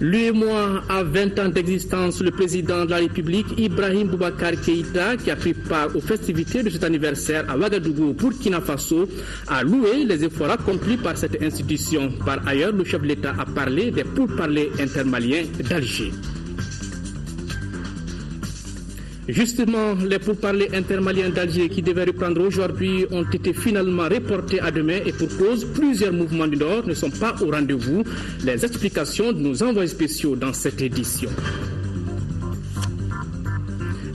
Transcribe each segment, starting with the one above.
L'UEMOA a 20 ans d'existence. Le président de la République, Ibrahim Boubacar Keïta, qui a pris part aux festivités de cet anniversaire à Ouagadougou, Burkina Faso, a loué les efforts accomplis par cette institution. Par ailleurs, le chef de l'État a parlé des pourparlers intermaliens d'Alger. Justement, les pourparlers intermaliens d'Alger qui devaient reprendre aujourd'hui ont été finalement reportés à demain et pour cause, plusieurs mouvements du Nord ne sont pas au rendez-vous. Les explications de nos envoyés spéciaux dans cette édition.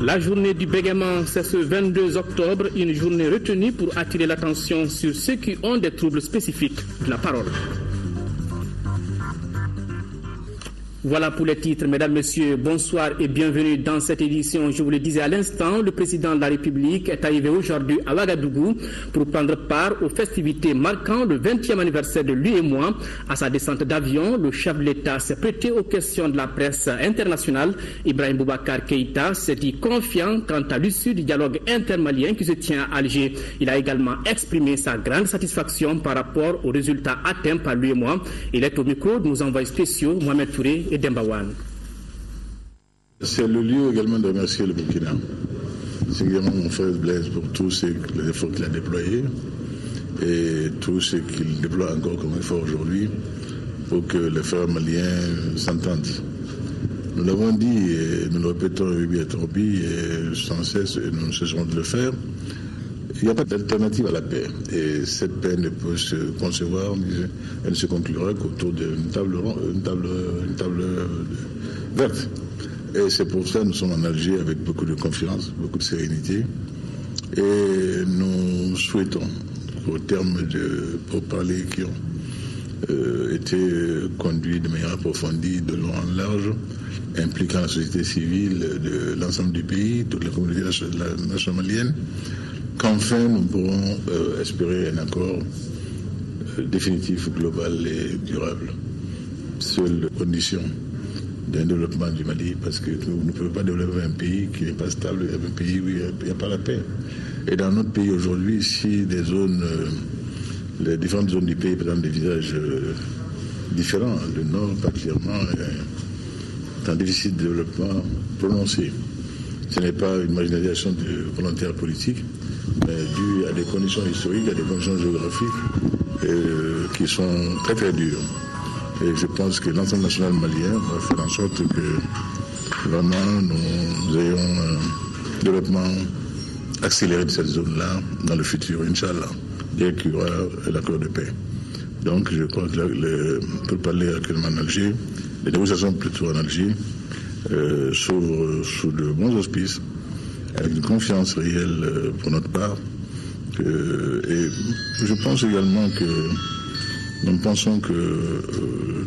La journée du bégaiement, c'est ce 22 octobre, une journée retenue pour attirer l'attention sur ceux qui ont des troubles spécifiques de la parole. Voilà pour les titres. Mesdames, Messieurs, bonsoir et bienvenue dans cette édition. Je vous le disais à l'instant, le président de la République est arrivé aujourd'hui à Ouagadougou pour prendre part aux festivités marquant le 20e anniversaire de l'UEMOA. À sa descente d'avion, le chef de l'État s'est prêté aux questions de la presse internationale. Ibrahim Boubacar Keïta s'est dit confiant quant à l'issue du dialogue intermalien qui se tient à Alger. Il a également exprimé sa grande satisfaction par rapport aux résultats atteints par l'UEMOA. Il est au micro de nos envoyés spéciaux, Mohamed Touré et Dembawan. C'est le lieu également de remercier le Burkina. C'est également mon frère Blaise pour tous les efforts qu'il a déployés et tout ce qu'il déploie encore comme effort aujourd'hui pour que les frères maliens s'entendent. Nous l'avons dit et nous le répétons sans cesse et nous ne cesserons de le faire. Il n'y a pas d'alternative à la paix. Et cette paix ne peut se concevoir, elle ne se conclura qu'autour d'une table verte. Et c'est pour ça que nous sommes en Alger avec beaucoup de confiance, beaucoup de sérénité. Et nous souhaitons, au terme de pourparlers qui ont été conduits de manière approfondie, de long en large, impliquant la société civile de l'ensemble du pays, toute la communauté de la nation malienne, qu'enfin nous pourrons espérer un accord définitif, global et durable. Seule condition d'un développement du Mali, parce que nous ne pouvons pas développer un pays qui n'est pas stable, un pays où il n'y a pas la paix. Et dans notre pays aujourd'hui, si les différentes zones du pays présentent des visages différents, le Nord particulièrement est en déficit de développement prononcé. Ce n'est pas une marginalisation de volontaires politiques, mais dû à des conditions historiques, à des conditions géographiques qui sont très très dures. Et je pense que l'ensemble national malien va faire en sorte que vraiment nous ayons un développement accéléré de cette zone-là dans le futur, Inch'Allah, dès qu'il y aura l'accord de paix. Donc je crois que pour parler actuellement en Alger, les négociations plutôt en Alger s'ouvrent sous de bons auspices, avec une confiance réelle pour notre part. Et je pense également que nous pensons que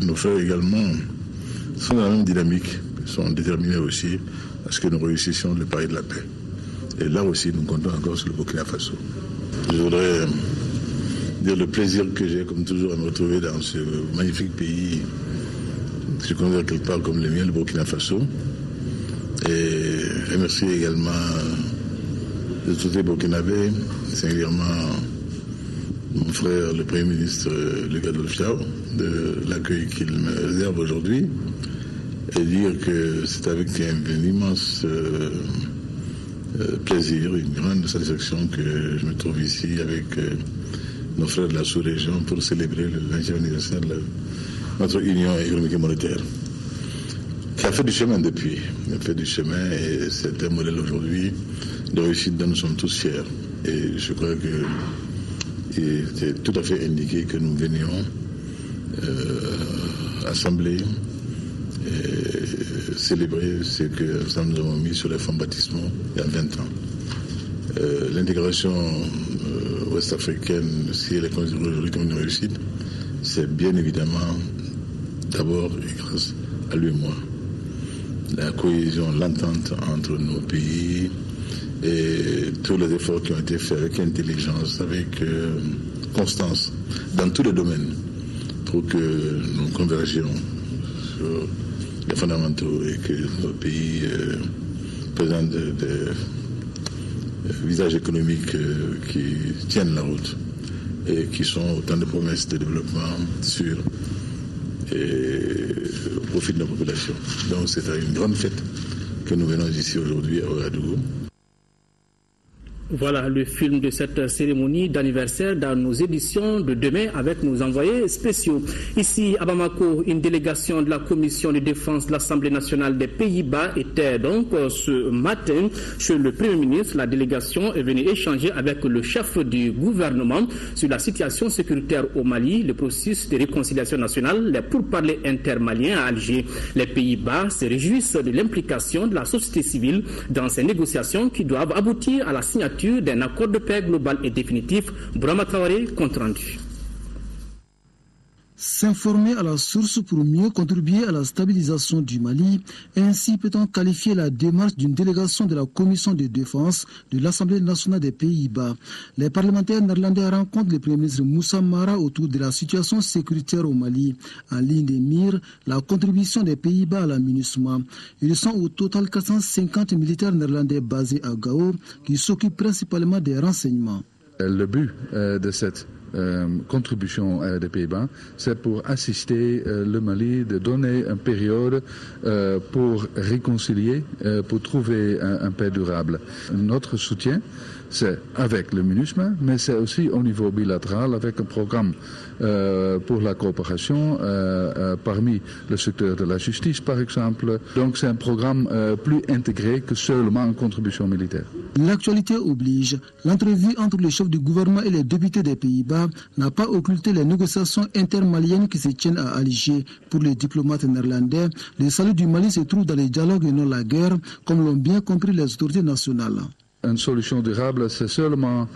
nos frères également sont dans la même dynamique, sont déterminés aussi à ce que nous réussissions le pari de la paix. Et là aussi, nous comptons encore sur le Burkina Faso. Je voudrais dire le plaisir que j'ai, comme toujours, à me retrouver dans ce magnifique pays, je considère quelque part comme le mien, le Burkina Faso. Et remercier également les autorités burkinabés, singulièrement mon frère, le Premier ministre Lucas Dolfiao, de l'accueil qu'il me réserve aujourd'hui, et dire que c'est avec un immense plaisir, une grande satisfaction que je me trouve ici avec nos frères de la sous-région pour célébrer le 20e anniversaire de notre union économique et monétaire, qui a fait du chemin depuis. Il a fait du chemin et c'est un modèle aujourd'hui de réussite dont nous sommes tous fiers. Et je crois qu'il était tout à fait indiqué que nous venions assembler et célébrer ce que nous avons mis sur les fonds baptismaux il y a 20 ans. L'intégration ouest-africaine, si elle est considérée aujourd'hui comme une réussite, c'est bien évidemment d'abord et grâce à l'UEMOA. La cohésion, l'entente entre nos pays et tous les efforts qui ont été faits avec intelligence, avec constance, dans tous les domaines, pour que nous convergions sur les fondamentaux et que nos pays présentent des visages économiques qui tiennent la route et qui sont autant de promesses de développement sûres au profit de la population. Donc c'est une grande fête que nous venons ici aujourd'hui à Ouagadougou. Voilà le film de cette cérémonie d'anniversaire dans nos éditions de demain avec nos envoyés spéciaux. Ici à Bamako, une délégation de la Commission de défense de l'Assemblée nationale des Pays-Bas était donc ce matin chez le Premier ministre. La délégation est venue échanger avec le chef du gouvernement sur la situation sécuritaire au Mali, le processus de réconciliation nationale, les pourparlers intermaliens à Alger. Les Pays-Bas se réjouissent de l'implication de la société civile dans ces négociations qui doivent aboutir à la signature d'un accord de paix global et définitif. Brahma Traoré, compte rendu. S'informer à la source pour mieux contribuer à la stabilisation du Mali, ainsi peut-on qualifier la démarche d'une délégation de la Commission de défense de l'Assemblée nationale des Pays-Bas. Les parlementaires néerlandais rencontrent le Premier ministre Moussa Mara autour de la situation sécuritaire au Mali. En ligne des mires, la contribution des Pays-Bas à la MINUSMA. Ils sont au total 450 militaires néerlandais basés à Gao qui s'occupent principalement des renseignements. Le but de cette contribution des Pays-Bas, c'est pour assister le Mali, de donner une période pour réconcilier, pour trouver un paix durable. Notre soutien, c'est avec le MINUSMA, mais c'est aussi au niveau bilatéral avec un programme pour la coopération parmi le secteur de la justice, par exemple. Donc c'est un programme plus intégré que seulement une contribution militaire. L'actualité oblige. L'entrevue entre le chef du gouvernement et les députés des Pays-Bas n'a pas occulté les négociations intermaliennes qui se tiennent à Alger. Pour les diplomates néerlandais, le salut du Mali se trouve dans les dialogues et non la guerre, comme l'ont bien compris les autorités nationales. Une solution durable, c'est seulement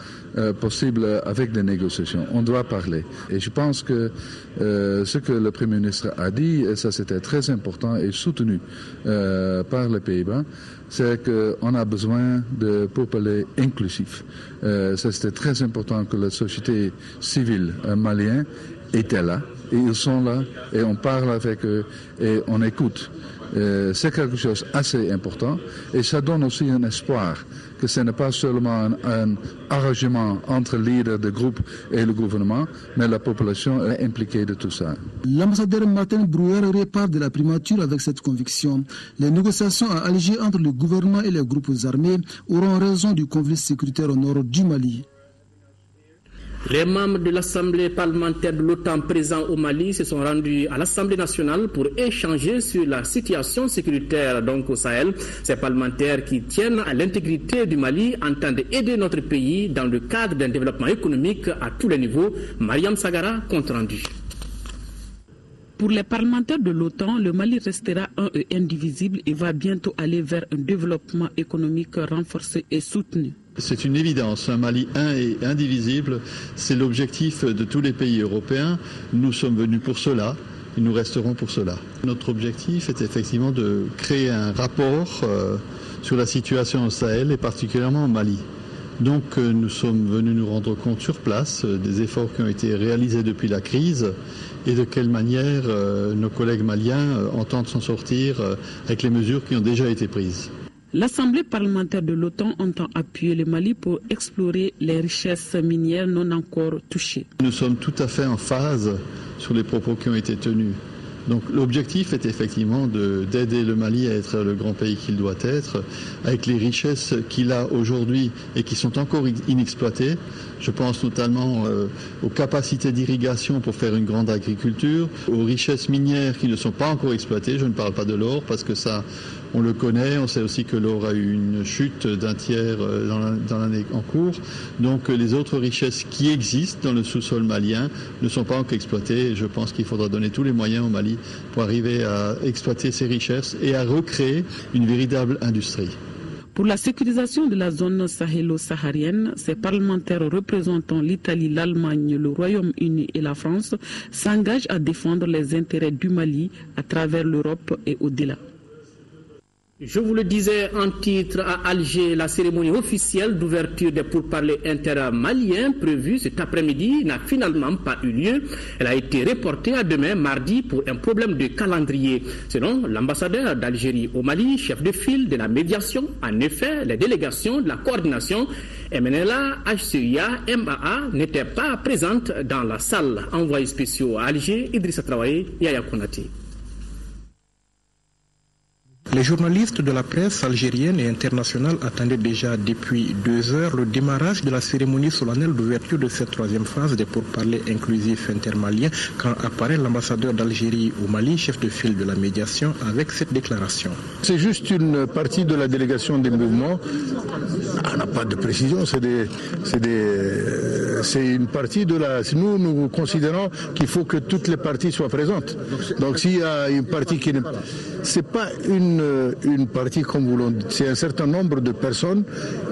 possible avec des négociations. On doit parler. Et je pense que ce que le Premier ministre a dit, et ça c'était très important et soutenu par les Pays-Bas, c'est qu'on a besoin de pourparlers inclusifs. Ça c'était très important que la société civile malienne était là. Et ils sont là, et on parle avec eux, et on écoute. C'est quelque chose d'assez important, et ça donne aussi un espoir que ce n'est pas seulement un arrangement entre leaders de groupe et le gouvernement, mais la population est impliquée de tout ça. L'ambassadeur Martin Brouwer repart de la primature avec cette conviction. Les négociations à Alger entre le gouvernement et les groupes armés auront raison du conflit sécuritaire au nord du Mali. Les membres de l'Assemblée parlementaire de l'OTAN présents au Mali se sont rendus à l'Assemblée nationale pour échanger sur la situation sécuritaire donc au Sahel. Ces parlementaires qui tiennent à l'intégrité du Mali entendent aider notre pays dans le cadre d'un développement économique à tous les niveaux. Mariam Sagara, compte rendu. Pour les parlementaires de l'OTAN, le Mali restera un et indivisible et va bientôt aller vers un développement économique renforcé et soutenu. C'est une évidence, un Mali un et indivisible, c'est l'objectif de tous les pays européens. Nous sommes venus pour cela et nous resterons pour cela. Notre objectif est effectivement de créer un rapport sur la situation au Sahel et particulièrement au Mali. Donc nous sommes venus nous rendre compte sur place des efforts qui ont été réalisés depuis la crise et de quelle manière nos collègues maliens entendent s'en sortir avec les mesures qui ont déjà été prises. L'Assemblée parlementaire de l'OTAN entend appuyer le Mali pour explorer les richesses minières non encore touchées. Nous sommes tout à fait en phase sur les propos qui ont été tenus. Donc l'objectif est effectivement d'aider le Mali à être le grand pays qu'il doit être, avec les richesses qu'il a aujourd'hui et qui sont encore inexploitées. Je pense notamment aux capacités d'irrigation pour faire une grande agriculture, aux richesses minières qui ne sont pas encore exploitées. Je ne parle pas de l'or parce que ça, on le connaît. On sait aussi que l'or a eu une chute d'un tiers dans l'année en cours. Donc les autres richesses qui existent dans le sous-sol malien ne sont pas encore exploitées. Et je pense qu'il faudra donner tous les moyens au Mali pour arriver à exploiter ces richesses et à recréer une véritable industrie. Pour la sécurisation de la zone sahélo-saharienne, ces parlementaires représentant l'Italie, l'Allemagne, le Royaume-Uni et la France s'engagent à défendre les intérêts du Mali à travers l'Europe et au-delà. Je vous le disais en titre, à Alger, la cérémonie officielle d'ouverture des pourparlers inter-maliens prévue cet après-midi n'a finalement pas eu lieu. Elle a été reportée à demain, mardi, pour un problème de calendrier. Selon l'ambassadeur d'Algérie au Mali, chef de file de la médiation, en effet, les délégations de la coordination MNLA, HCIA, MAA n'étaient pas présentes dans la salle. Envoyés spéciaux à Alger, Idrissa Traoré, Yaya Konaté. Les journalistes de la presse algérienne et internationale attendaient déjà depuis 2 heures le démarrage de la cérémonie solennelle d'ouverture de cette 3e phase des pourparlers inclusifs intermaliens quand apparaît l'ambassadeur d'Algérie au Mali, chef de file de la médiation, avec cette déclaration. C'est juste une partie de la délégation des mouvements. On n'a pas de précision, c'est une partie de la... Nous considérons qu'il faut que toutes les parties soient présentes. Donc s'il y a une partie qui n'est... C'est pas une partie comme vous l'avez dit, c'est un certain nombre de personnes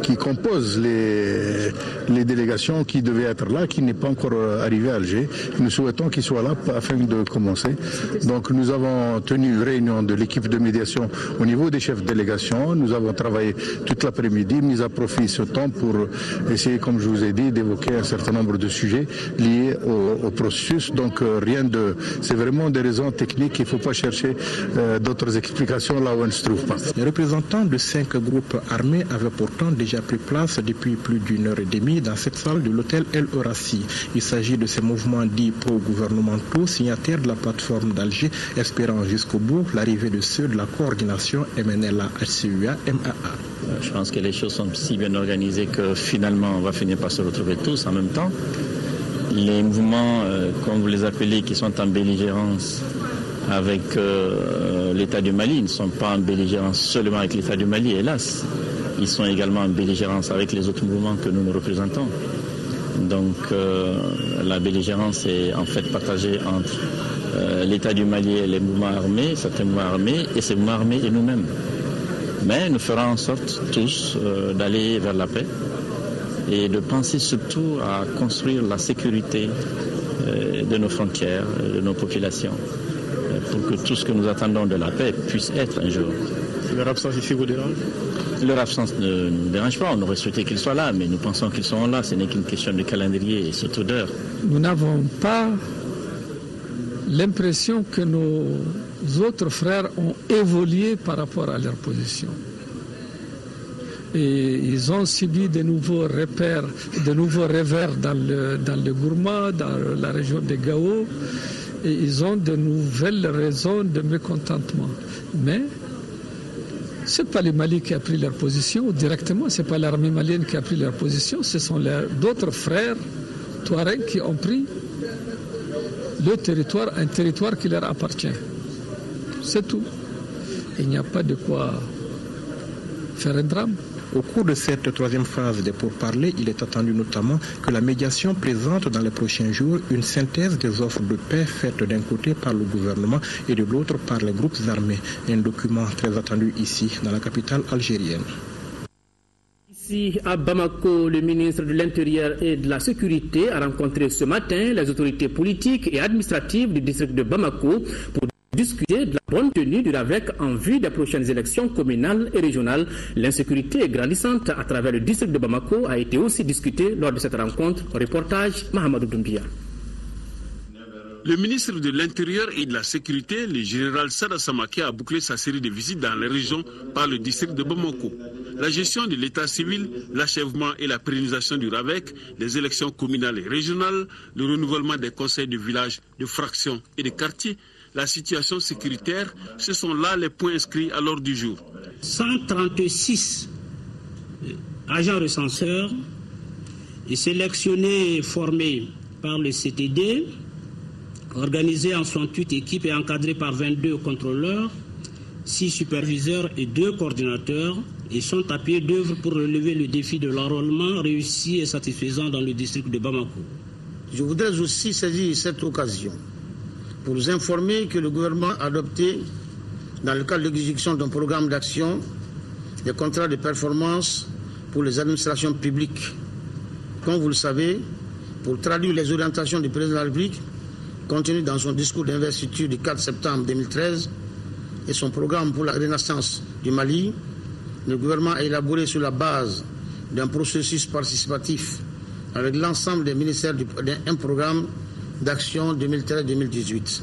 qui composent les délégations qui devaient être là, qui n'est pas encore arrivé à Alger. Nous souhaitons qu'ils soient là afin de commencer. Donc nous avons tenu une réunion de l'équipe de médiation au niveau des chefs de délégation. Nous avons travaillé toute l'après-midi, mis à profit ce temps pour essayer, comme je vous ai dit, d'évoquer un certain nombre de sujets liés au processus. Donc c'est vraiment des raisons techniques. Il ne faut pas chercher d'autres explications là où on ne se trouve pas. Les représentants de 5 groupes armés avaient pourtant déjà pris place depuis plus d'1 heure et demie dans cette salle de l'hôtel El Horassi. Il s'agit de ces mouvements dits pro-gouvernementaux, signataires de la plateforme d'Alger, espérant jusqu'au bout l'arrivée de ceux de la coordination MNLA, HCUA, MAA. Je pense que les choses sont si bien organisées que finalement on va finir par se retrouver tous en même temps. Les mouvements, comme vous les appelez, qui sont en belligérance avec l'État du Mali, ne sont pas en belligérance seulement avec l'État du Mali, hélas. Ils sont également en belligérance avec les autres mouvements que nous représentons. Donc la belligérance est en fait partagée entre l'État du Mali et les mouvements armés, certains mouvements armés, et ces mouvements armés et nous-mêmes. Mais nous ferons en sorte tous d'aller vers la paix et de penser surtout à construire la sécurité de nos frontières, de nos populations, pour que tout ce que nous attendons de la paix puisse être un jour. Leur absence ici vous dérange? Leur absence ne nous dérange pas, on aurait souhaité qu'ils soient là, mais nous pensons qu'ils sont là, ce n'est qu'une question de calendrier et surtout d'heure. Nous n'avons pas l'impression que nos autres frères ont évolué par rapport à leur position. Et ils ont subi de nouveaux repères, de nouveaux revers dans le Gourma, dans la région de Gao, et ils ont de nouvelles raisons de mécontentement. Mais ce n'est pas le Mali qui a pris leur position directement, ce n'est pas l'armée malienne qui a pris leur position, ce sont d'autres frères Touaregs qui ont pris le territoire, un territoire qui leur appartient. C'est tout. Il n'y a pas de quoi faire un drame. Au cours de cette 3e phase des pourparlers, il est attendu notamment que la médiation présente dans les prochains jours une synthèse des offres de paix faites d'un côté par le gouvernement et de l'autre par les groupes armés. Un document très attendu ici, dans la capitale algérienne. Ici à Bamako, le ministre de l'Intérieur et de la Sécurité a rencontré ce matin les autorités politiques et administratives du district de Bamako pour discuter de la bonne tenue du RAVEC en vue des prochaines élections communales et régionales. L'insécurité est grandissante à travers le district de Bamako a été aussi discutée lors de cette rencontre. Reportage Mahamadou Doumbia. Le ministre de l'Intérieur et de la Sécurité, le général Sada Samake, a bouclé sa série de visites dans les régions par le district de Bamako. La gestion de l'état civil, l'achèvement et la pérennisation du RAVEC, les élections communales et régionales, le renouvellement des conseils de village, de fractions et de quartiers, la situation sécuritaire, ce sont là les points inscrits à l'ordre du jour. 136 agents recenseurs et sélectionnés et formés par le CTD, organisés en 68 équipes et encadrés par 22 contrôleurs, 6 superviseurs et 2 coordinateurs, et sont à pied d'œuvre pour relever le défi de l'enrôlement réussi et satisfaisant dans le district de Bamako. Je voudrais aussi saisir cette occasion pour vous informer que le gouvernement a adopté, dans le cadre de l'exécution d'un programme d'action, des contrats de performance pour les administrations publiques. Comme vous le savez, pour traduire les orientations du président de la République, contenues dans son discours d'investiture du 4 septembre 2013 et son programme pour la renaissance du Mali, le gouvernement a élaboré sur la base d'un processus participatif avec l'ensemble des ministères un programme d'action 2013-2018.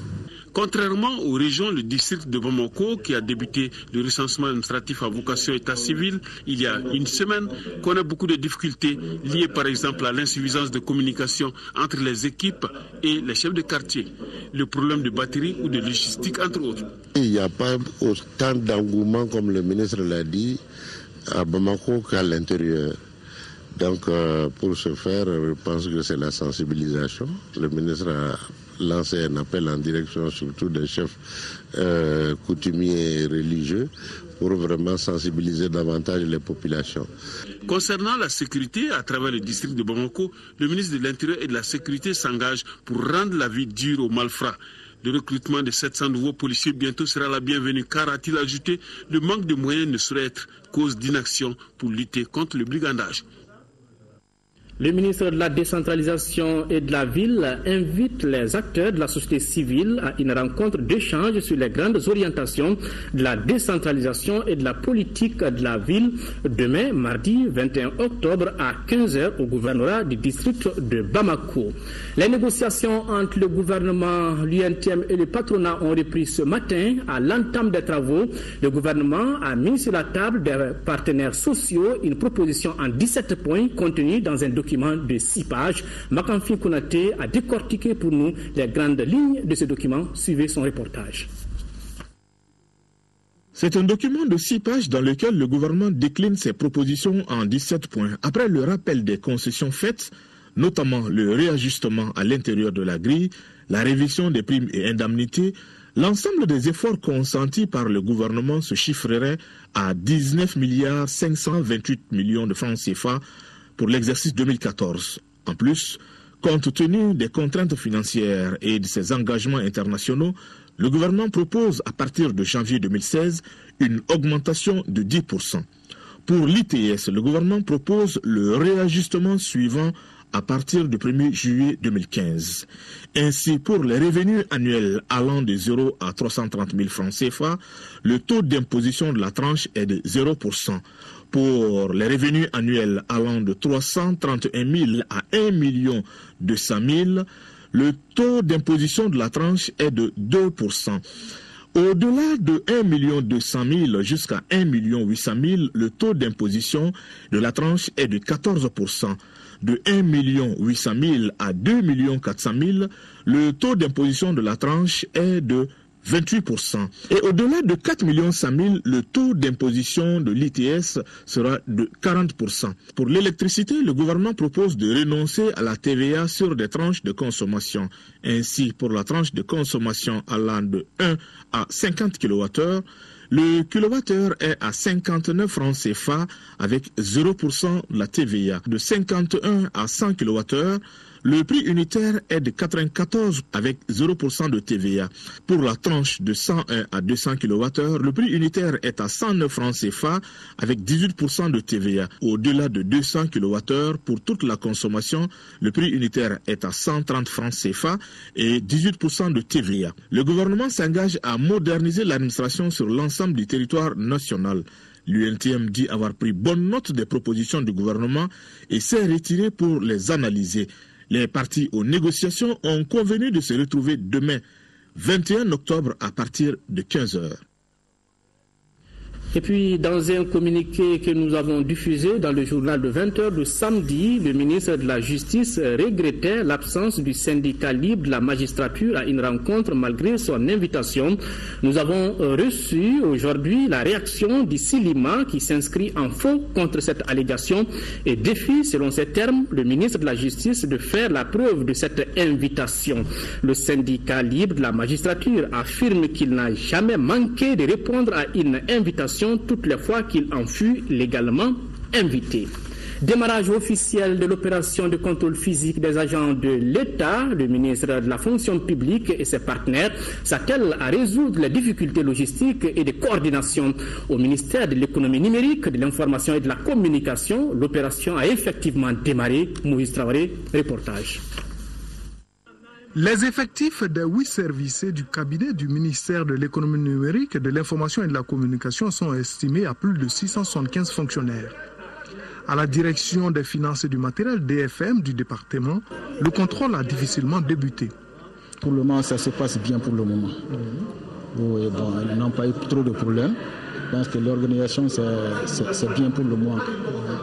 Contrairement aux régions, le district de Bamako, qui a débuté le recensement administratif à vocation état civil il y a une semaine, connaît beaucoup de difficultés liées par exemple à l'insuffisance de communication entre les équipes et les chefs de quartier, le problème de batterie ou de logistique entre autres. Il n'y a pas autant d'engouement, comme le ministre l'a dit, à Bamako qu'à l'intérieur. Donc pour ce faire, je pense que c'est la sensibilisation. Le ministre a lancé un appel en direction surtout des chefs coutumiers et religieux pour vraiment sensibiliser davantage les populations. Concernant la sécurité, à travers le district de Bamako, le ministre de l'Intérieur et de la Sécurité s'engage pour rendre la vie dure aux malfrats. Le recrutement de 700 nouveaux policiers bientôt sera la bienvenue, car, a-t-il ajouté, le manque de moyens ne saurait être cause d'inaction pour lutter contre le brigandage. Le ministre de la Décentralisation et de la Ville invite les acteurs de la société civile à une rencontre d'échange sur les grandes orientations de la décentralisation et de la politique de la ville demain, mardi 21 octobre à 15h au gouvernorat du district de Bamako. Les négociations entre le gouvernement, l'UNTM et le patronat ont repris ce matin. À l'entame des travaux, le gouvernement a mis sur la table des partenaires sociaux une proposition en 17 points contenue dans un document de 6 pages. Makamfi Konaté a décortiqué pour nous les grandes lignes de ce document. Suivez son reportage. C'est un document de 6 pages dans lequel le gouvernement décline ses propositions en 17 points. Après le rappel des concessions faites, notamment le réajustement à l'intérieur de la grille, la révision des primes et indemnités, l'ensemble des efforts consentis par le gouvernement se chiffrerait à 19 528 millions de francs CFA pour l'exercice 2014. En plus, compte tenu des contraintes financières et de ses engagements internationaux, le gouvernement propose à partir de janvier 2016 une augmentation de 10%. Pour l'ITS, le gouvernement propose le réajustement suivant à partir du 1er juillet 2015. Ainsi, pour les revenus annuels allant de 0 à 330 000 francs CFA, le taux d'imposition de la tranche est de 0%. Pour les revenus annuels allant de 331 000 à 1 200 000, le taux d'imposition de la tranche est de 2%. Au-delà de 1 200 000 jusqu'à 1 800 000, le taux d'imposition de la tranche est de 14%. De 1 800 000 à 2 400 000, le taux d'imposition de la tranche est de 28%. Et au-delà de 4 100 000, le taux d'imposition de l'ITS sera de 40%. Pour l'électricité, le gouvernement propose de renoncer à la TVA sur des tranches de consommation. Ainsi, pour la tranche de consommation allant de 1 à 50 kWh, le kilowattheure est à 59 francs CFA avec 0% de la TVA. De 51 à 100 kWh, le prix unitaire est de 94 avec 0% de TVA. Pour la tranche de 101 à 200 kWh, le prix unitaire est à 109 francs CFA avec 18% de TVA. Au-delà de 200 kWh, pour toute la consommation, le prix unitaire est à 130 francs CFA et 18% de TVA. Le gouvernement s'engage à moderniser l'administration sur l'ensemble du territoire national. L'UNTM dit avoir pris bonne note des propositions du gouvernement et s'est retiré pour les analyser. Les partis aux négociations ont convenu de se retrouver demain, 21 octobre, à partir de 15h. Et puis, dans un communiqué que nous avons diffusé dans le journal de 20h de samedi, le ministre de la Justice regrettait l'absence du syndicat libre de la magistrature à une rencontre malgré son invitation. Nous avons reçu aujourd'hui la réaction du Silima qui s'inscrit en faux contre cette allégation et défie, selon ses termes, le ministre de la Justice de faire la preuve de cette invitation. Le syndicat libre de la magistrature affirme qu'il n'a jamais manqué de répondre à une invitation toutes les fois qu'il en fut légalement invité. Démarrage officiel de l'opération de contrôle physique des agents de l'État. Le ministre de la fonction publique et ses partenaires s'attellent à résoudre les difficultés logistiques et de coordination. Au ministère de l'économie numérique, de l'information et de la communication, l'opération a effectivement démarré. Moïse Traoré, reportage. Les effectifs des 8 services du cabinet du ministère de l'économie numérique, de l'information et de la communication sont estimés à plus de 675 fonctionnaires. À la direction des finances et du matériel DFM du département, le contrôle a difficilement débuté. Pour le moment, ça se passe bien pour le moment. Oui, bon, ils n'ont pas eu trop de problèmes. Je pense que l'organisation, c'est bien pour le moment.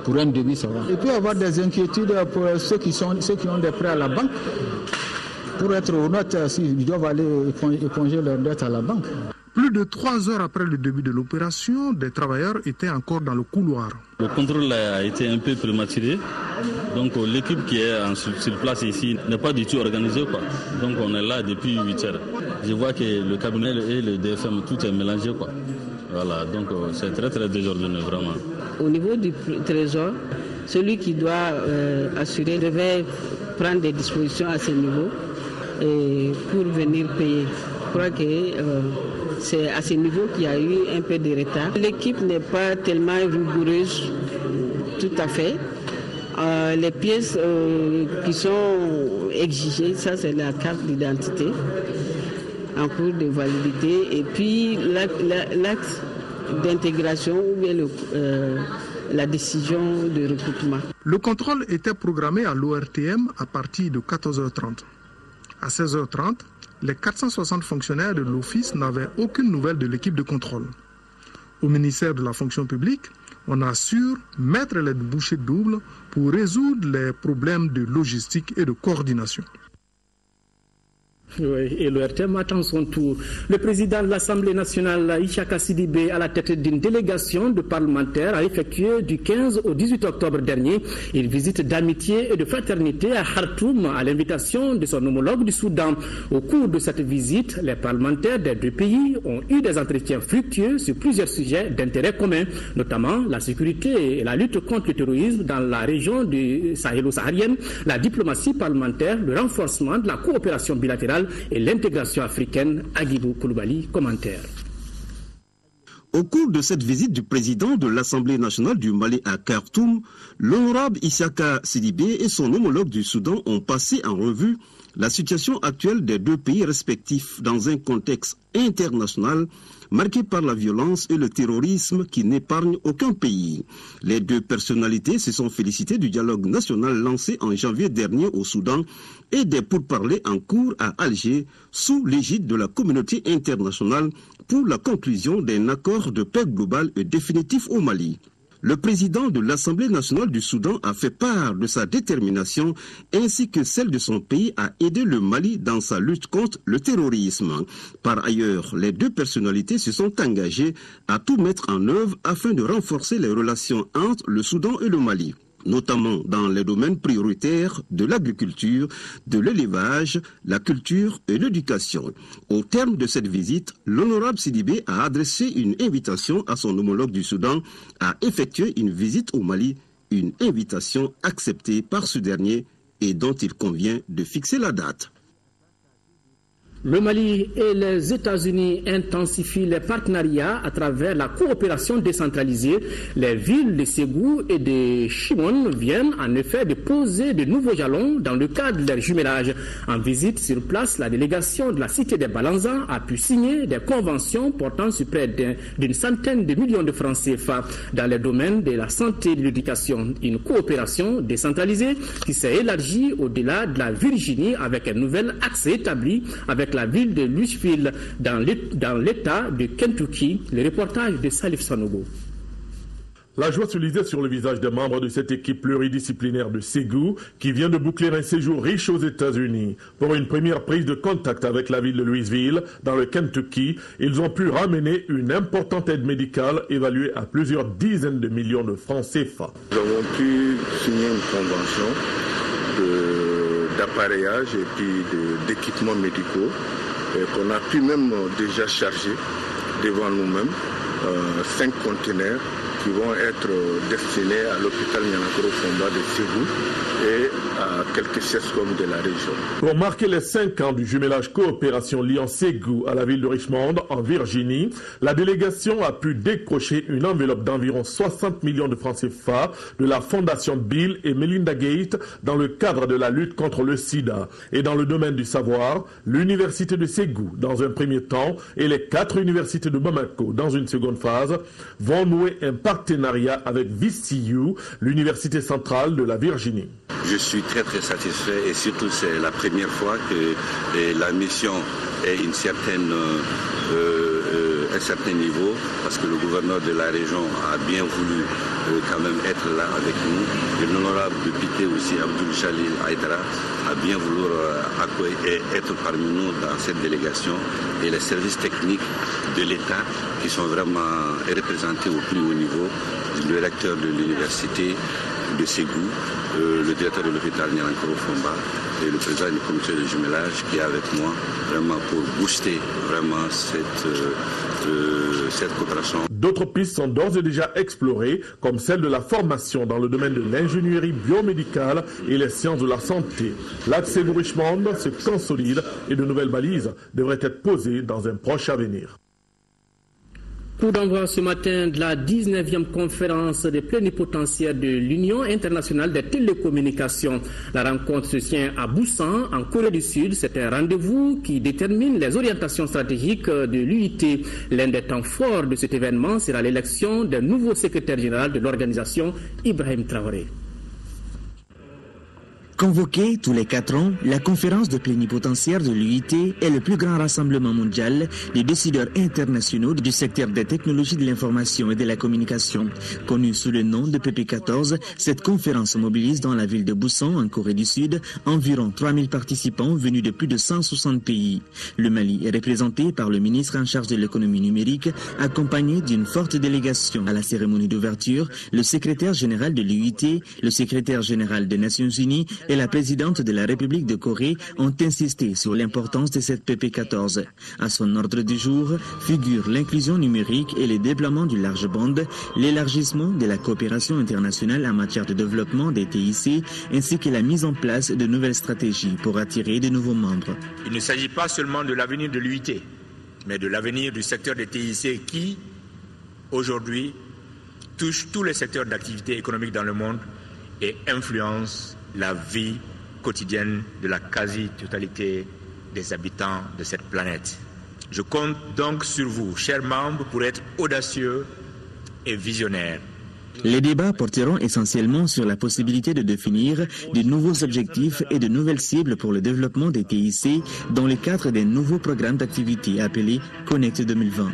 Pour un début, ça va. Il peut y avoir des inquiétudes pour ceux qui ont des prêts à la banque. Pour être honnête, ils doivent aller éponger leurs dettes à la banque. Plus de 3 heures après le début de l'opération, des travailleurs étaient encore dans le couloir. Le contrôle a été un peu prématuré. Donc l'équipe qui est sur place ici n'est pas du tout organisée, quoi. Donc on est là depuis 8 heures. Je vois que le cabinet et le DFM, tout est mélangé, quoi. Voilà, donc c'est très très désordonné vraiment. Au niveau du trésor, celui qui doit assurer devait prendre des dispositions à ce niveau pour venir payer. Je crois que c'est à ce niveau qu'il y a eu un peu de retard. L'équipe n'est pas tellement rigoureuse, tout à fait. Les pièces qui sont exigées, ça c'est la carte d'identité en cours de validité et puis l'acte d'intégration ou bien la décision de recrutement. Le contrôle était programmé à l'ORTM à partir de 14h30. À 16h30, les 460 fonctionnaires de l'office n'avaient aucune nouvelle de l'équipe de contrôle. Au ministère de la fonction publique, on assure mettre les bouchées doubles pour résoudre les problèmes de logistique et de coordination. Oui, et le RTM attend son tour. Le président de l'Assemblée nationale, Ishaka Sidibé, à la tête d'une délégation de parlementaires, a effectué du 15 au 18 octobre dernier une visite d'amitié et de fraternité à Khartoum à l'invitation de son homologue du Soudan. Au cours de cette visite, les parlementaires des 2 pays ont eu des entretiens fructueux sur plusieurs sujets d'intérêt commun, notamment la sécurité et la lutte contre le terrorisme dans la région du sahélo-saharienne, la diplomatie parlementaire, le renforcement de la coopération bilatérale et l'intégration africaine. Agibou Koulibaly, commentaire. Au cours de cette visite du président de l'Assemblée nationale du Mali à Khartoum, l'honorable Ishaka Sidibé et son homologue du Soudan ont passé en revue la situation actuelle des 2 pays respectifs dans un contexte international marqué par la violence et le terrorisme qui n'épargne aucun pays. Les 2 personnalités se sont félicitées du dialogue national lancé en janvier dernier au Soudan et des pourparlers en cours à Alger sous l'égide de la communauté internationale pour la conclusion d'un accord de paix global et définitif au Mali. Le président de l'Assemblée nationale du Soudan a fait part de sa détermination ainsi que celle de son pays à aider le Mali dans sa lutte contre le terrorisme. Par ailleurs, les 2 personnalités se sont engagées à tout mettre en œuvre afin de renforcer les relations entre le Soudan et le Mali, notamment dans les domaines prioritaires de l'agriculture, de l'élevage, la culture et l'éducation. Au terme de cette visite, l'honorable Sidibé a adressé une invitation à son homologue du Soudan à effectuer une visite au Mali, une invitation acceptée par ce dernier et dont il convient de fixer la date. Le Mali et les États-Unis intensifient les partenariats à travers la coopération décentralisée. Les villes de Ségou et de Chimone viennent en effet de poser de nouveaux jalons dans le cadre de leur jumelage. En visite sur place, la délégation de la cité des Balanzans a pu signer des conventions portant sur près d'une centaine de millions de francs CFA dans les domaines de la santé et de l'éducation. Une coopération décentralisée qui s'est élargie au-delà de la Virginie avec un nouvel axe établi avec la ville de Louisville dans l'État de Kentucky. Le reportage de Salif Sanogo. La joie se lisait sur le visage des membres de cette équipe pluridisciplinaire de Ségou qui vient de boucler un séjour riche aux États-Unis. Pour une première prise de contact avec la ville de Louisville, dans le Kentucky, ils ont pu ramener une importante aide médicale évaluée à plusieurs dizaines de millions de francs CFA. Nous avons pu signer une convention d'appareillage et puis d'équipements médicaux qu'on a pu même déjà charger devant nous-mêmes 5 conteneurs qui vont être destinés à l'hôpital Nianakoro Fomba de Ségou et quelques chefs-hommes de la région. Pour marquer les 5 ans du jumelage coopération liant Ségou à la ville de Richmond, en Virginie, la délégation a pu décrocher une enveloppe d'environ 60 millions de francs CFA de la fondation Bill et Melinda Gates dans le cadre de la lutte contre le sida. Et dans le domaine du savoir, l'université de Ségou, dans un premier temps, et les 4 universités de Bamako, dans une seconde phase, vont nouer un partenariat avec VCU, l'université centrale de la Virginie. Je suis très satisfait et surtout c'est la première fois que la mission est un certain niveau parce que le gouverneur de la région a bien voulu quand même être là avec nous. Et l'honorable député aussi, Abdoul Chalil Haïdara, a bien voulu être parmi nous dans cette délégation et les services techniques de l'État qui sont vraiment représentés au plus haut niveau, le recteur de l'université de Ségou, le directeur de l'hôpital Nialankoro Fomba et le président du comité de jumelage qui est avec moi vraiment pour booster vraiment cette coopération. D'autres pistes sont d'ores et déjà explorées, comme celle de la formation dans le domaine de l'ingénierie biomédicale et les sciences de la santé. L'axe Ségou-Richmond se consolide et de nouvelles balises devraient être posées dans un proche avenir. Coup d'envoi ce matin de la 19e conférence des plénipotentiaires de l'Union internationale des télécommunications. La rencontre se tient à Busan, en Corée du Sud. C'est un rendez-vous qui détermine les orientations stratégiques de l'UIT. L'un des temps forts de cet événement sera l'élection d'un nouveau secrétaire général de l'organisation, Ibrahim Traoré. Convoquée tous les 4 ans, la conférence des plénipotentiaires de l'UIT est le plus grand rassemblement mondial des décideurs internationaux du secteur des technologies de l'information et de la communication. Connue sous le nom de PP14, cette conférence mobilise dans la ville de Busan, en Corée du Sud, environ 3000 participants venus de plus de 160 pays. Le Mali est représenté par le ministre en charge de l'économie numérique, accompagné d'une forte délégation. À la cérémonie d'ouverture, le secrétaire général de l'UIT, le secrétaire général des Nations Unies et la présidente de la République de Corée ont insisté sur l'importance de cette PP14. À son ordre du jour figurent l'inclusion numérique et le déploiement du large bande, l'élargissement de la coopération internationale en matière de développement des TIC, ainsi que la mise en place de nouvelles stratégies pour attirer de nouveaux membres. Il ne s'agit pas seulement de l'avenir de l'UIT, mais de l'avenir du secteur des TIC qui, aujourd'hui, touche tous les secteurs d'activité économique dans le monde et influence la vie quotidienne de la quasi-totalité des habitants de cette planète. Je compte donc sur vous, chers membres, pour être audacieux et visionnaires. Les débats porteront essentiellement sur la possibilité de définir de nouveaux objectifs et de nouvelles cibles pour le développement des TIC dans le cadre des nouveaux programmes d'activité appelés Connect 2020.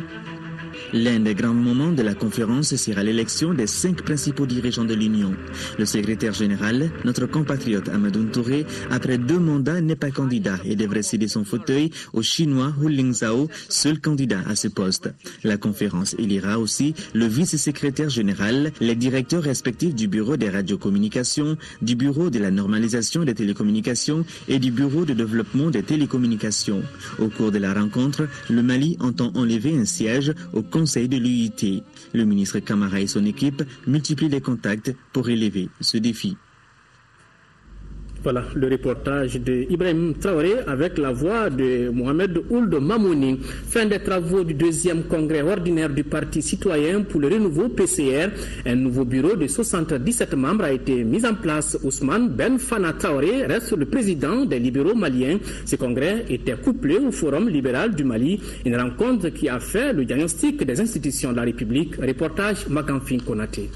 L'un des grands moments de la conférence sera l'élection des 5 principaux dirigeants de l'Union. Le secrétaire général, notre compatriote Amadou Touré, après 2 mandats, n'est pas candidat et devrait céder son fauteuil au Chinois Hu Lingzhao, seul candidat à ce poste. La conférence élira aussi le vice-secrétaire général, les directeurs respectifs du Bureau des radiocommunications, du Bureau de la normalisation des télécommunications et du Bureau de développement des télécommunications. Au cours de la rencontre, le Mali entend enlever un siège au Conseil de l'UIT. Le ministre Camara et son équipe multiplient les contacts pour relever ce défi. Voilà le reportage de Ibrahim Traoré avec la voix de Mohamed Ould Mamouni. Fin des travaux du 2e congrès ordinaire du Parti citoyen pour le renouveau PCR. Un nouveau bureau de 77 membres a été mis en place. Ousmane Ben Fana Traoré reste le président des libéraux maliens. Ce congrès était couplé au Forum libéral du Mali, une rencontre qui a fait le diagnostic des institutions de la République. Reportage Makamfin Konaté.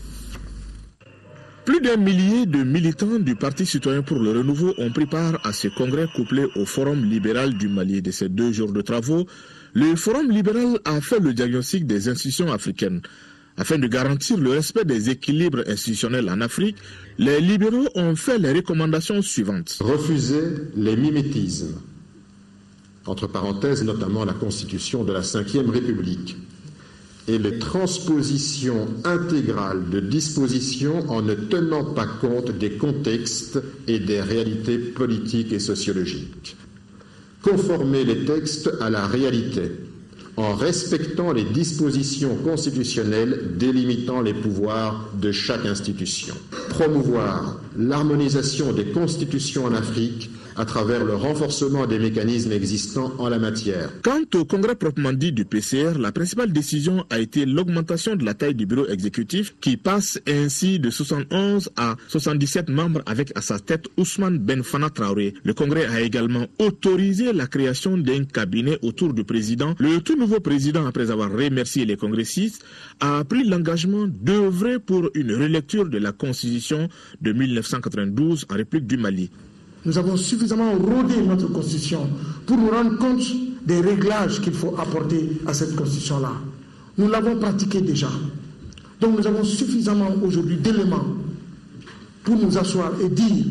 Plus d'1 millier de militants du Parti citoyen pour le renouveau ont pris part à ce congrès couplé au Forum libéral du Mali. De ces 2 jours de travaux, le Forum libéral a fait le diagnostic des institutions africaines. Afin de garantir le respect des équilibres institutionnels en Afrique, les libéraux ont fait les recommandations suivantes. Refuser les mimétismes, entre parenthèses notamment la constitution de la Ve République, et les transpositions intégrales de dispositions en ne tenant pas compte des contextes et des réalités politiques et sociologiques. Conformer les textes à la réalité en respectant les dispositions constitutionnelles délimitant les pouvoirs de chaque institution. Promouvoir l'harmonisation des constitutions en Afrique à travers le renforcement des mécanismes existants en la matière. Quant au congrès proprement dit du PCR, la principale décision a été l'augmentation de la taille du bureau exécutif qui passe ainsi de 71 à 77 membres avec à sa tête Ousmane Ben Fana Traoré. Le congrès a également autorisé la création d'un cabinet autour du président. Le tout nouveau président, après avoir remercié les congressistes, a pris l'engagement d'œuvrer pour une relecture de la constitution de 1992 en République du Mali. Nous avons suffisamment rodé notre constitution pour nous rendre compte des réglages qu'il faut apporter à cette constitution-là. Nous l'avons pratiquée déjà. Donc nous avons suffisamment aujourd'hui d'éléments pour nous asseoir et dire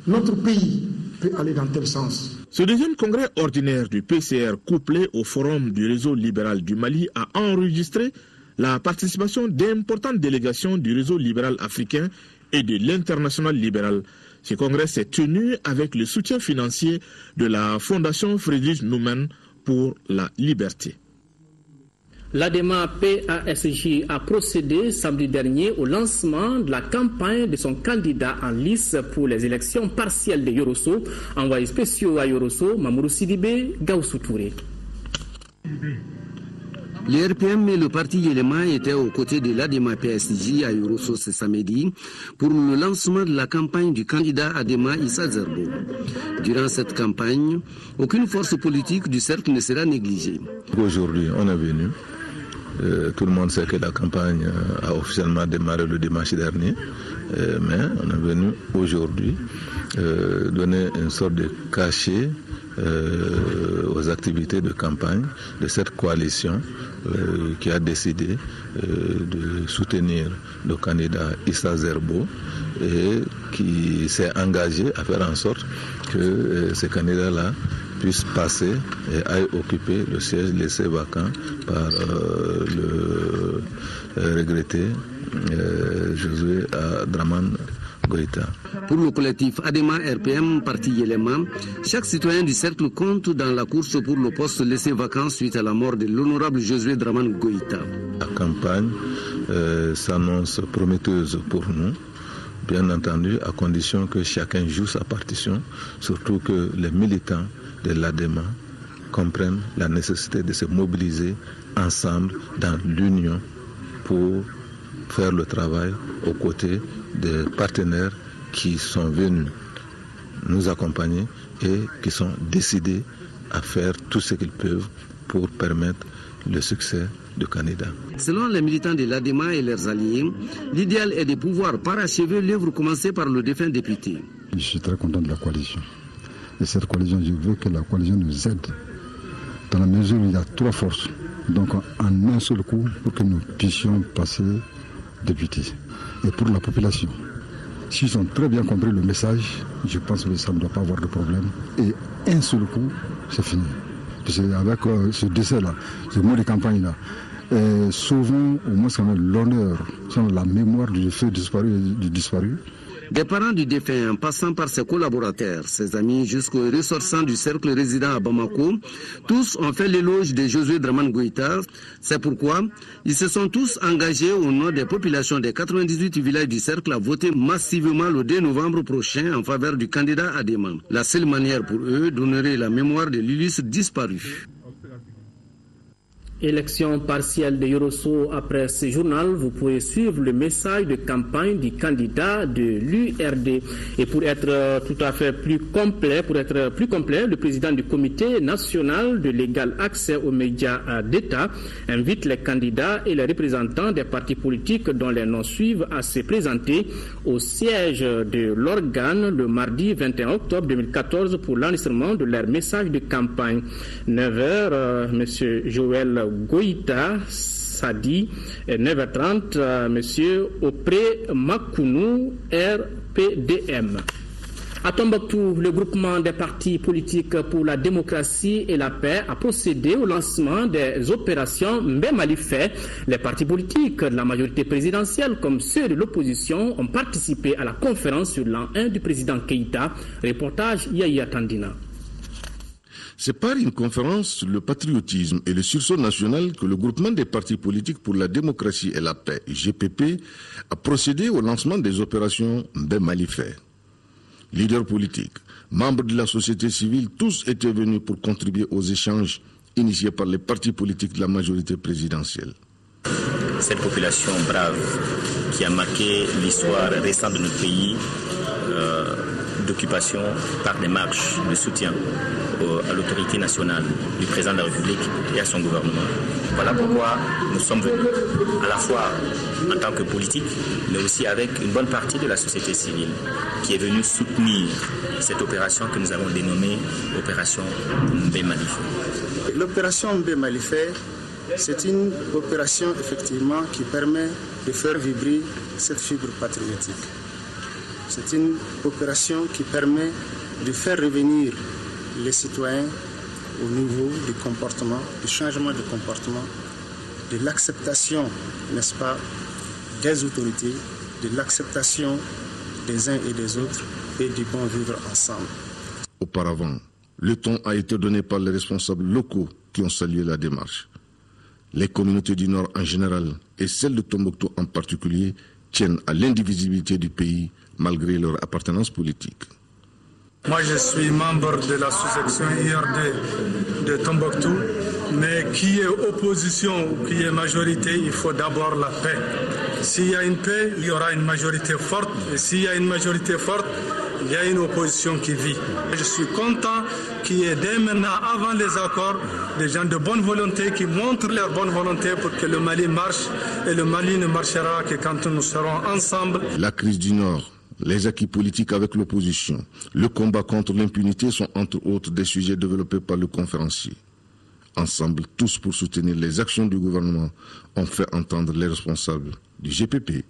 notre pays peut aller dans tel sens. Ce deuxième congrès ordinaire du PCR couplé au forum du réseau libéral du Mali a enregistré la participation d'importantes délégations du réseau libéral africain et de l'international libéral. Ce congrès s'est tenu avec le soutien financier de la Fondation Friedrich Naumann pour la liberté. L'ADEMA PASJ a procédé samedi dernier au lancement de la campagne de son candidat en lice pour les élections partielles de Yorosso. Envoyé spéciaux à Yorosso, Mamoudou Sidibé, Gaussou Touré. Le RPM et le parti Yéléma étaient aux côtés de l'ADEMA PSG à Yorosso ce samedi pour le lancement de la campagne du candidat ADEMA Issa Zerbo. Durant cette campagne, aucune force politique du cercle ne sera négligée. Aujourd'hui, on est venu. Tout le monde sait que la campagne a officiellement démarré le dimanche dernier, mais on est venu aujourd'hui donner une sorte de cachet aux activités de campagne de cette coalition qui a décidé de soutenir le candidat Issa Zerbo et qui s'est engagé à faire en sorte que ce candidat-là puisse passer et aille occuper le siège laissé vacant par le regretté Josué Dramane Goïta. Pour le collectif ADEMA RPM Parti Yéléma, chaque citoyen du cercle compte dans la course pour le poste laissé vacant suite à la mort de l'honorable Josué Dramane Goïta. La campagne s'annonce prometteuse pour nous, bien entendu, à condition que chacun joue sa partition, surtout que les militants de l'ADEMA comprennent la nécessité de se mobiliser ensemble dans l'union pour faire le travail aux côtés des partenaires qui sont venus nous accompagner et qui sont décidés à faire tout ce qu'ils peuvent pour permettre le succès du candidat. Selon les militants de l'ADEMA et leurs alliés, l'idéal est de pouvoir parachever l'œuvre commencée par le défunt député. Je suis très content de la coalition. Et cette coalition, je veux que la coalition nous aide dans la mesure où il y a trois forces. Donc en un seul coup, pour que nous puissions passer député. Et pour la population, s'ils ont très bien compris le message, je pense que ça ne doit pas avoir de problème. Et un seul coup, c'est fini. Parce qu'avec ce décès-là, ce mot de campagne-là, souvent, au moins, on a l'honneur, on a la mémoire du fait du disparu. Des parents du défunt, en passant par ses collaborateurs, ses amis, jusqu'aux ressortissants du cercle résident à Bamako, tous ont fait l'éloge de Josué Dramane Goïta. C'est pourquoi ils se sont tous engagés au nom des populations des 98 villages du cercle à voter massivement le 2 novembre prochain en faveur du candidat ADEMA. La seule manière pour eux d'honorer la mémoire de l'illustre disparu. Élection partielle de Yorosso. Après ce journal, vous pouvez suivre le message de campagne du candidat de l'URD. Et pour être tout à fait plus complet, le président du comité national de l'égal accès aux médias d'État invite les candidats et les représentants des partis politiques dont les noms suivent à se présenter au siège de l'organe le mardi 21 octobre 2014 pour l'enregistrement de leur message de campagne. 9h, M. Joël Goïta, Sadi, 9h30, M. Opré Makounou, RPDM. À Tombouctou, le groupement des partis politiques pour la démocratie et la paix a procédé au lancement des opérations Mbemali-Fait. Les partis politiques de la majorité présidentielle comme ceux de l'opposition ont participé à la conférence sur l'an 1 du président Keïta. Reportage Yahya Tandina. C'est par une conférence sur le patriotisme et le sursaut national que le groupement des partis politiques pour la démocratie et la paix, GPP, a procédé au lancement des opérations Mbe-Malifait. Leaders politiques, membres de la société civile, tous étaient venus pour contribuer aux échanges initiés par les partis politiques de la majorité présidentielle. Cette population brave qui a marqué l'histoire récente de notre pays d'occupation par des marches de soutien à l'autorité nationale du président de la République et à son gouvernement. Voilà pourquoi nous sommes venus, à la fois en tant que politique, mais aussi avec une bonne partie de la société civile qui est venue soutenir cette opération que nous avons dénommée Opération Mbe-Malifait. L'opération Mbe-Malifait, c'est une opération effectivement qui permet de faire vibrer cette fibre patriotique. C'est une opération qui permet de faire revenir les citoyens au niveau du comportement, du changement de comportement, de l'acceptation, n'est-ce pas, des autorités, de l'acceptation des uns et des autres et du bon vivre ensemble. Auparavant, le ton a été donné par les responsables locaux qui ont salué la démarche. Les communautés du Nord en général et celles de Tombouctou en particulier tiennent à l'indivisibilité du pays malgré leur appartenance politique. Moi, je suis membre de la sous-section IRD de Tombouctou, mais qui est opposition ou qui est majorité, il faut d'abord la paix. S'il y a une paix, il y aura une majorité forte, et s'il y a une majorité forte, il y a une opposition qui vit. Je suis content qu'il y ait dès maintenant, avant les accords, des gens de bonne volonté qui montrent leur bonne volonté pour que le Mali marche, et le Mali ne marchera que quand nous serons ensemble. La crise du Nord, les acquis politiques avec l'opposition, le combat contre l'impunité sont entre autres des sujets développés par le conférencier. Ensemble, tous pour soutenir les actions du gouvernement, ont fait entendre les responsables du GPP.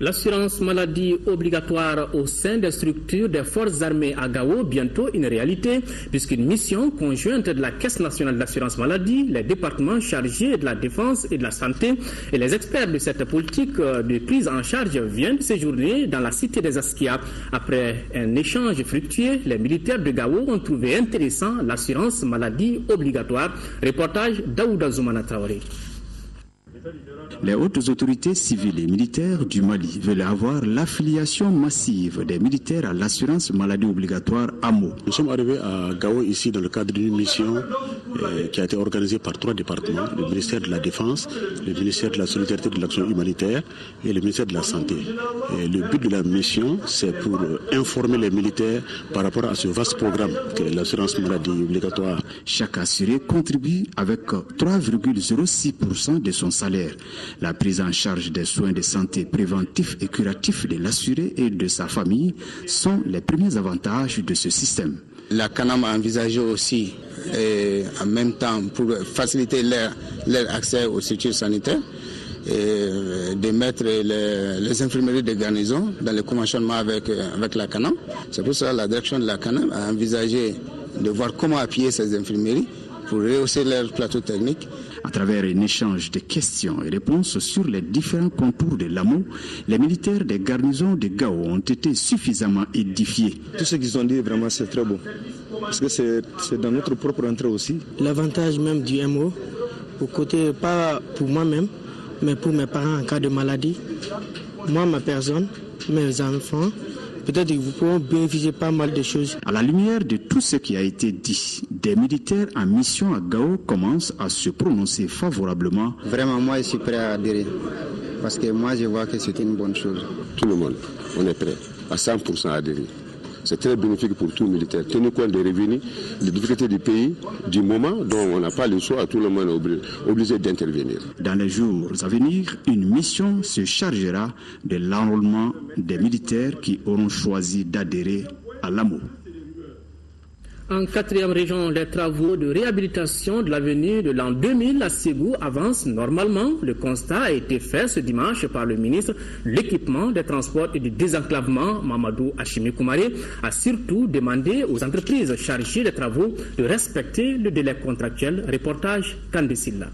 L'assurance maladie obligatoire au sein des structures des forces armées à Gao, bientôt une réalité, puisqu'une mission conjointe de la Caisse nationale d'assurance maladie, les départements chargés de la défense et de la santé et les experts de cette politique de prise en charge viennent de séjourner dans la cité des Askia. Après un échange fructueux, les militaires de Gao ont trouvé intéressant l'assurance maladie obligatoire. Reportage d'Aouda Zoumana Traoré. Les hautes autorités civiles et militaires du Mali veulent avoir l'affiliation massive des militaires à l'assurance maladie obligatoire AMO. Nous sommes arrivés à Gao ici dans le cadre d'une mission qui a été organisée par 3 départements, le ministère de la Défense, le ministère de la Solidarité et de l'Action humanitaire et le ministère de la Santé. Et le but de la mission, c'est pour informer les militaires par rapport à ce vaste programme que l'assurance maladie obligatoire. Chaque assuré contribue avec 3,06% de son salaire. La prise en charge des soins de santé préventifs et curatifs de l'assuré et de sa famille sont les premiers avantages de ce système. La CANAM a envisagé aussi, en même temps, pour faciliter leur accès aux structures sanitaires, de mettre les infirmeries de garnison dans le conventionnement avec la CANAM. C'est pour ça que la direction de la CANAM a envisagé de voir comment appuyer ces infirmeries pour rehausser leur plateau technique. À travers un échange de questions et réponses sur les différents contours de l'AMO, les militaires des garnisons de Gao ont été suffisamment édifiés. Tout ce qu'ils ont dit, vraiment, c'est très beau. Parce que c'est dans notre propre entrée aussi. L'avantage même du MO, au côté, pas pour moi-même, mais pour mes parents en cas de maladie, moi, ma personne, mes enfants, peut-être qu'ils pourront bénéficier pas mal de choses. À la lumière de tout ce qui a été dit, des militaires en mission à Gao commencent à se prononcer favorablement. Vraiment, moi, je suis prêt à adhérer. Parce que moi, je vois que c'est une bonne chose. Tout le monde, on est prêt à 100% à adhérer. C'est très bénéfique pour tout militaire. Tenir compte des revenus, des difficultés du pays, du moment dont on n'a pas le choix, tout le monde est obligé d'intervenir. Dans les jours à venir, une mission se chargera de l'enrôlement des militaires qui auront choisi d'adhérer à l'AMO. En 4e région, les travaux de réhabilitation de l'avenue de l'an 2000 à Ségou avancent normalement. Le constat a été fait ce dimanche par le ministre de l'Équipement, des Transports et du Désenclavement, Mamadou Hachimi Koumaré, a surtout demandé aux entreprises chargées des travaux de respecter le délai contractuel. Reportage Kandesilla.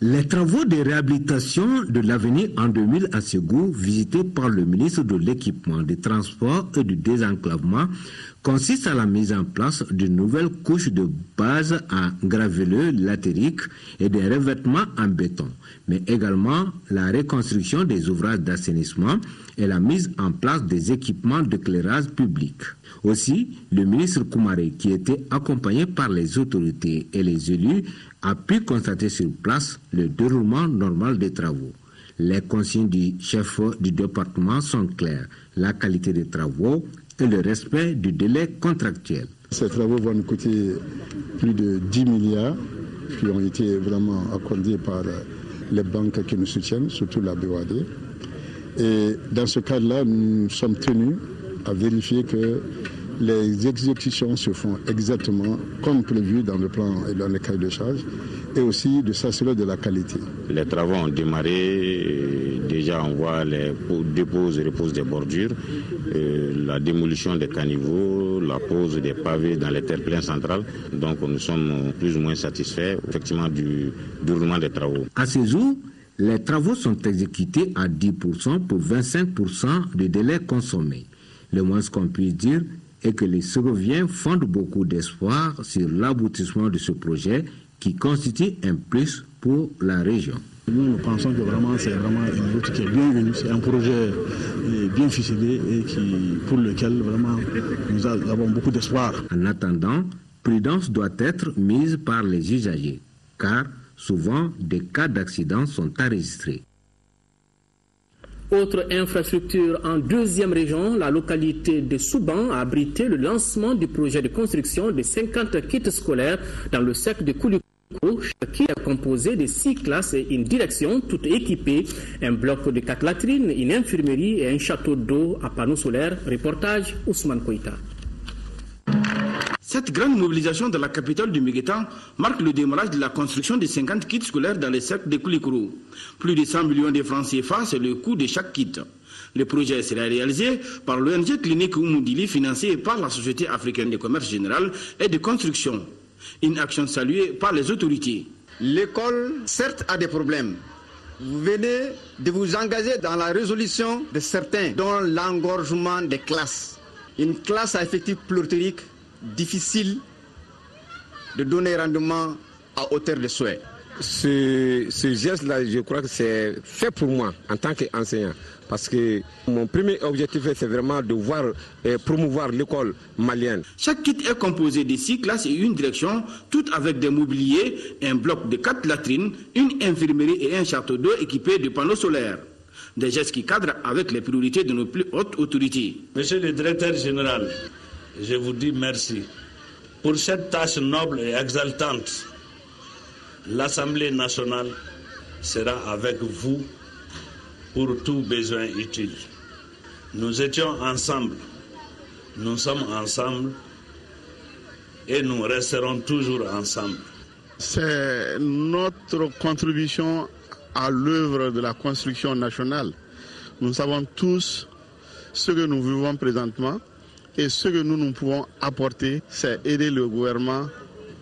Les travaux de réhabilitation de l'avenue en 2000 à Ségou, visités par le ministre de l'Équipement, des Transports et du Désenclavement, consistent à la mise en place d'une nouvelle couche de base en graveleux latérique et des revêtements en béton, mais également la reconstruction des ouvrages d'assainissement et la mise en place des équipements d'éclairage public. Aussi, le ministre Koumaré, qui était accompagné par les autorités et les élus, a pu constater sur place le déroulement normal des travaux. Les consignes du chef du département sont claires, la qualité des travaux et le respect du délai contractuel. Ces travaux vont nous coûter plus de 10 milliards qui ont été vraiment accordés par les banques qui nous soutiennent, surtout la BOAD. Et dans ce cadre-là, nous sommes tenus à vérifier que les exécutions se font exactement comme prévu dans le plan et dans les cahiers de charge, et aussi de s'assurer de la qualité. Les travaux ont démarré, déjà on voit les déposes et reposes des bordures, la démolition des caniveaux, la pose des pavés dans les terre-pleins centrales. Donc nous sommes plus ou moins satisfaits effectivement du déroulement des travaux. À ce jour, les travaux sont exécutés à 10% pour 25% du délai consommé. Le moins qu'on puisse dire est que les Ségoviens fondent beaucoup d'espoir sur l'aboutissement de ce projet qui constitue un plus pour la région. Nous pensons que c'est vraiment une route qui est bienvenue. C'est un projet bien ficelé et pour lequel vraiment nous avons beaucoup d'espoir. En attendant, prudence doit être mise par les usagers, car souvent des cas d'accident sont enregistrés. Autre infrastructure en deuxième région, la localité de Souban a abrité le lancement du projet de construction de 50 kits scolaires dans le cercle de Koulikoro, qui est composé de 6 classes et une direction, toutes équipées, un bloc de 4 latrines, une infirmerie et un château d'eau à panneaux solaires. Reportage Ousmane Koïta. Cette grande mobilisation de la capitale du Méguétan marque le démarrage de la construction de 50 kits scolaires dans les cercles de Koulikoro. Plus de 100 millions de francs CFA, c'est le coût de chaque kit. Le projet sera réalisé par l'ONG Clinique Oumoudili, financé par la Société africaine de commerce général et de construction. Une action saluée par les autorités. L'école, certes, a des problèmes. Vous venez de vous engager dans la résolution de certains, dont l'engorgement des classes. Une classe à effectif pléthorique, difficile de donner rendement à hauteur de souhait. Ce geste-là, je crois que c'est fait pour moi en tant qu'enseignant. Parce que mon premier objectif, c'est vraiment de voir promouvoir l'école malienne. Chaque kit est composé de 6 classes et une direction, toutes avec des mobiliers, un bloc de 4 latrines, une infirmerie et un château d'eau équipé de panneaux solaires. Des gestes qui cadrent avec les priorités de nos plus hautes autorités. Monsieur le directeur général, je vous dis merci pour cette tâche noble et exaltante. L'Assemblée nationale sera avec vous pour tout besoin utile. Nous étions ensemble, nous sommes ensemble et nous resterons toujours ensemble. C'est notre contribution à l'œuvre de la construction nationale. Nous savons tous ce que nous vivons présentement et ce que nous pouvons apporter, c'est aider le gouvernement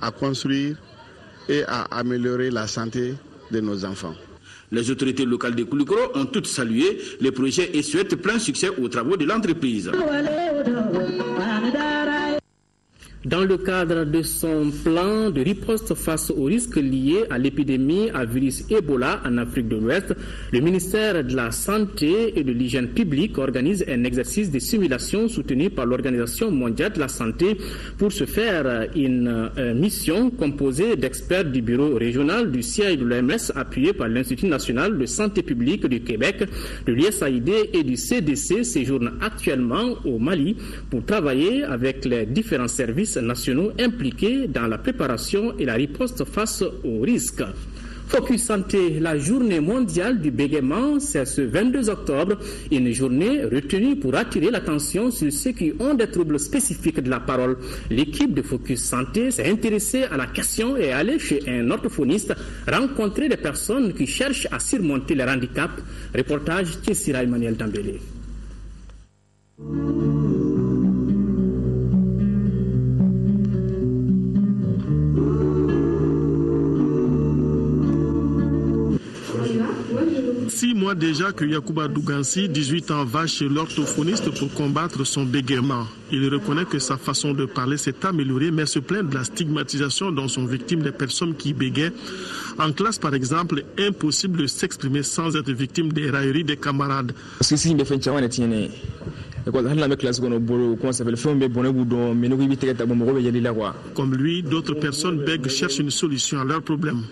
à construire et à améliorer la santé de nos enfants. Les autorités locales de Koulikoro ont toutes salué les projets et souhaitent plein succès aux travaux de l'entreprise. Dans le cadre de son plan de riposte face aux risques liés à l'épidémie à virus Ebola en Afrique de l'Ouest, le ministère de la Santé et de l'Hygiène publique organise un exercice de simulation soutenu par l'Organisation mondiale de la santé. Pour ce faire, une mission composée d'experts du bureau régional du siège de l'OMS appuyé par l'Institut national de santé publique du Québec, de l'USAID et du CDC séjourne actuellement au Mali pour travailler avec les différents services nationaux impliqués dans la préparation et la riposte face aux risques. Focus Santé, la journée mondiale du bégaiement, c'est ce 22 octobre, une journée retenue pour attirer l'attention sur ceux qui ont des troubles spécifiques de la parole. L'équipe de Focus Santé s'est intéressée à la question et est allée chez un orthophoniste rencontrer des personnes qui cherchent à surmonter les handicaps. Reportage Tessira Emmanuel Dambélé. mois déjà que Yacouba Dougansi, 18 ans, va chez l'orthophoniste pour combattre son bégaiement. Il reconnaît que sa façon de parler s'est améliorée, mais se plaint de la stigmatisation dont sont victimes des personnes qui bégayent. En classe, par exemple, impossible de s'exprimer sans être victime des railleries des camarades. Comme lui, d'autres personnes bègues cherchent une solution à leurs problèmes.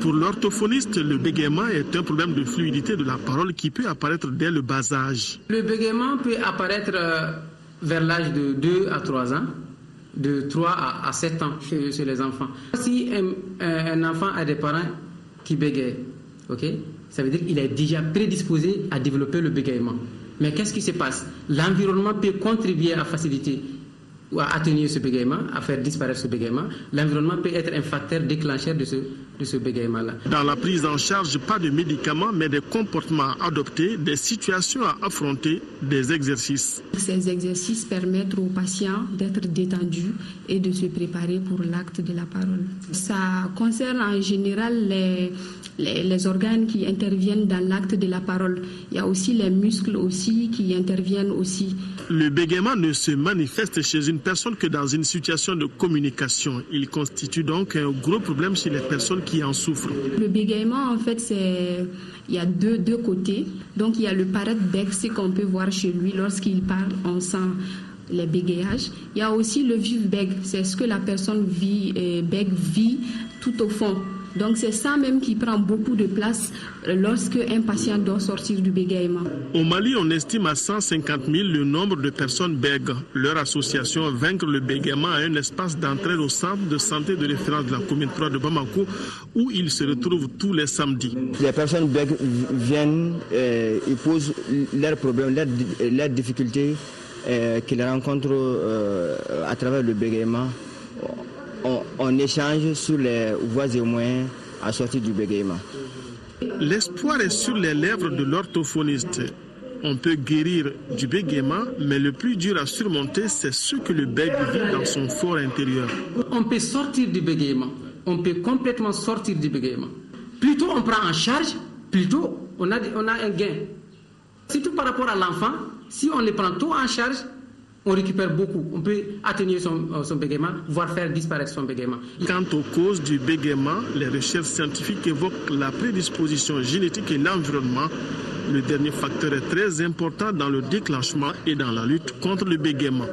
Pour l'orthophoniste, le bégaiement est un problème de fluidité de la parole qui peut apparaître dès le bas âge. Le bégaiement peut apparaître vers l'âge de 2 à 3 ans, de 3 à 7 ans chez les enfants. Si un enfant a des parents qui bégayent, ça veut dire qu'il est déjà prédisposé à développer le bégaiement. Mais qu'est-ce qui se passe? L'environnement peut contribuer à faciliter ou à atténuer ce bégaiement, à faire disparaître ce bégaiement. L'environnement peut être un facteur déclencheur de ce bégaiement-là. Dans la prise en charge, pas de médicaments, mais des comportements à adopter, des situations à affronter, des exercices. Ces exercices permettent aux patients d'être détendus et de se préparer pour l'acte de la parole. Ça concerne en général les organes qui interviennent dans l'acte de la parole. Il y a aussi les muscles aussi qui interviennent aussi. Le bégaiement ne se manifeste chez une personne que dans une situation de communication. Il constitue donc un gros problème chez les personnes qui en souffrent. Le bégaiement, en fait, il y a deux côtés. Donc, il y a le paraître-bègue, ce qu'on peut voir chez lui lorsqu'il parle, on sent les bégayages. Il y a aussi le vif-bègue, c'est ce que la personne vit tout au fond. Donc c'est ça même qui prend beaucoup de place lorsque un patient doit sortir du bégaiement. Au Mali, on estime à 150 000 le nombre de personnes bègues. Leur association Vaincre le bégaiement a un espace d'entraide au centre de santé de référence de la commune 3 de Bamako où ils se retrouvent tous les samedis. Les personnes bègues viennent, ils posent leurs problèmes, leurs difficultés qu'ils rencontrent à travers le bégaiement. On échange sur les voies et moyens à sortir du bégaiement. L'espoir est sur les lèvres de l'orthophoniste. On peut guérir du bégaiement, mais le plus dur à surmonter, c'est ce que le bègue vit dans son fort intérieur. On peut sortir du bégaiement. On peut complètement sortir du bégaiement. Plus tôt on prend en charge, plus tôt on a un gain. Surtout par rapport à l'enfant, si on les prend tôt en charge, on récupère beaucoup. On peut atténuer son bégaiement, voire faire disparaître son bégaiement. Quant aux causes du bégaiement, les recherches scientifiques évoquent la prédisposition génétique et l'environnement. Le dernier facteur est très important dans le déclenchement et dans la lutte contre le bégaiement.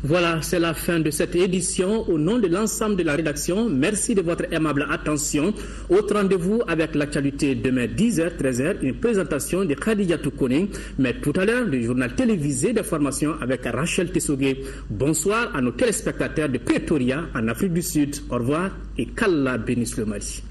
Voilà, c'est la fin de cette édition. Au nom de l'ensemble de la rédaction, merci de votre aimable attention. Autre rendez-vous avec l'actualité demain 10h, 13h, une présentation de Khadija Toukone, mais tout à l'heure, le journal télévisé d'information avec Rachel Tessogué. Bonsoir à nos téléspectateurs de Pretoria, en Afrique du Sud. Au revoir et qu'Allah bénisse le Mali.